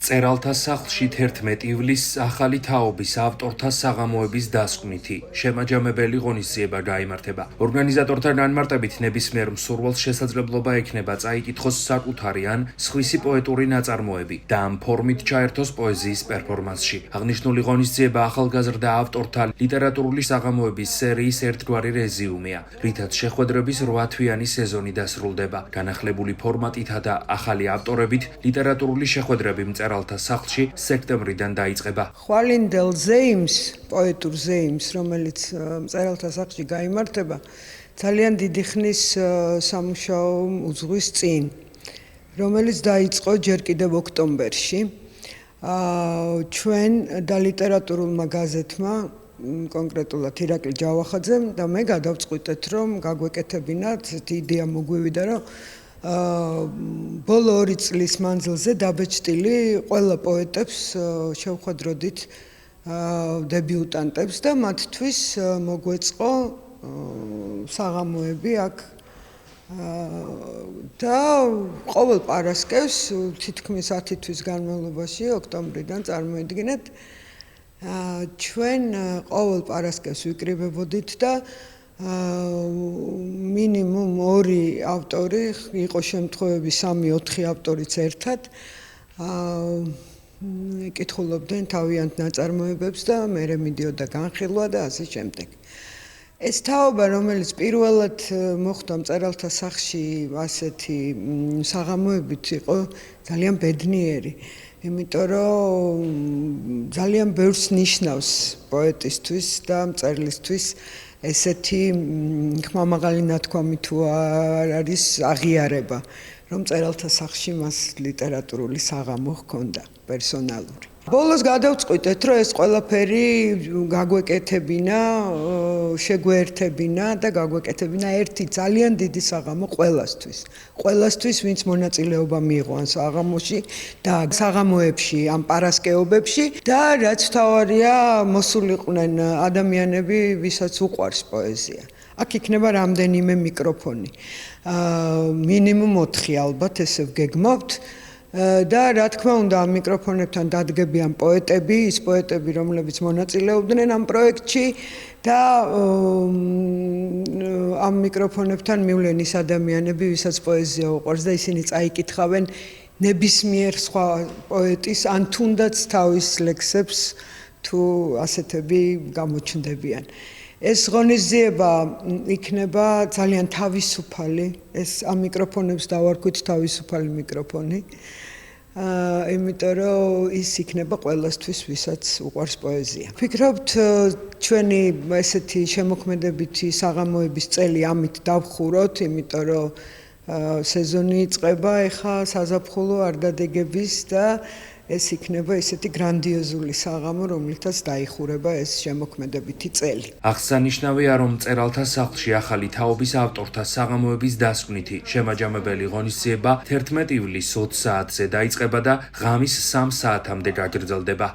წერალთა სახლში 11 ივლისს ახალი თაობის ავტორთა საღამოების დასკვნითი შემაჯამებელი ღონისძიება გაიმართება. ორგანიზატორთა განმარტებით ნებისმიერ მსურველს შესაძლებლობა ექნება წაიკითხოს საკუთარი ან სხვისი პოეტური ნაწარმოები და ამ ფორმით ჩაერთოს პოეზიის პერფორმანსში. აღნიშნული ღონისძიება ახალგაზრდა ავტორთა ლიტერატურული საღამოების სერიის ერთგვარი რეზიუმეა, რითაც შეხვედრების 8 თვიანი სეზონი დასრულდება. განახლებული ფორმატითა და ახალი ავტორებით ლიტერატურული შეხვედრები მწერალთა სახლში სექტემბრიდან დაიწყება. ხვალინდელ ზეიმს, პოეტურ ზეიმს, რომელიც მწერალთა სახლში გაიმართება, ძალიან დიდი ხნის სამუშაო უძღვის წინ, რომელიც დაიწყო ჯერ კიდევ ოქტომბერში. ჩვენ და ლიტერატურულმა გაზეთმა, კონკრეტულად ირაკლი ჯავახაძემ და მე გადავწყვიტეთ, რომ გაგვეკეთებინათ, ესეთი იდეა მოგვივიდა, რომ ბოლო 2 წლის მანძილზე დაბეჭდილი ყველა პოეტებს შევხვედროდით დებიუტანტებს და მათთვის მოგვეწყო საღამოები აქ და ყოველ პარასკევს თითქმის 10 თვის განმავლობაში ოქტომბრიდან წარმოიდგინეთ ჩვენ ყოველ პარასკევს ვიკრიბებოდით და მინიმუმ 2 ავტორი, იყო შემთხვევები 3-4 ავტორიც ერთად კითხულობდნენ თავიანთ ნაწარმოებებს და მერე მიდიოდა განხილვა და ასე შემდეგ. ეს თაობა, რომელიც პირველად მოხდა მწერალთა სახლში ასეთი საღამოებით, იყო ძალიან ბედნიერი. იმიტომ რომ ძალიან ბევრს ნიშნავს პოეტისთვის და მწერლისთვის ესეთი ხმამაღალი ნათქვამი თუ არ არის აღიარება, რომ მწერალთა სახლში მას ლიტერატურული საღამო ჰქონდა პერსონალური. ბოლოს გადავწყვიტეთ, რომ ეს ყველაფერი გაგვეკეთებინა, შეგვეერთებინა და გაგვეკეთებინა ერთი ძალიან დიდი საღამო ყველასთვის. ყველასთვის, ვინც მონაწილეობა მიიღო ამ საღამოში და საღამოებში, ამ პარასკევობებში და რაც თავარია, მოსულიყვნენ ადამიანები, ვისაც უყვარს პოეზია. აქ იქნება რამდენიმე მიკროფონი. მინიმუმ 4 ალბათ, ესე ვგეგმავთ. და რა თქმა უნდა ამ მიკროფონებთან დადგებიან პოეტები, ის პოეტები, რომლებიც მონაწილეობდნენ ამ პროექტში და ამ მიკროფონებთან მივლენ ის ადამიანები, ვისაც პოეზია უყვარს და ისინი წაიკითხავენ ნებისმიერ სხვა პოეტის ან თუნდაც თავის ლექსებს თუ ასეთები გამოჩნდებიან. ეს ღონისძიება იქნება ძალიან თავისუფალი, ეს ამ მიკროფონებს დავარქვით თავისუფალი მიკროფონი. იმიტომ რომ ის იქნება ყველასთვის, ვისაც უყვარს პოეზია. ვფიქრობთ, ჩვენი ესეთი შემოქმედებითი საღამოების წელი ამით დავხუროთ, იმიტომ რომ სეზონი იწყება ეხა საზაფხულო არდადეგების და ეს იქნება ესეთი გრანდიოზული საღამო, რომლითაც დაიხურება ეს შემოქმედებითი წელი. აღსანიშნავია, რომ მწერალთა სახლში ახალი თაობის ავტორთა საღამოების დასკვნითი შემაჯამებელი ღონისძიება 11 ივლისს 20 საათზე დაიწყება და ღამის 3 საათამდე გაგრძელდება.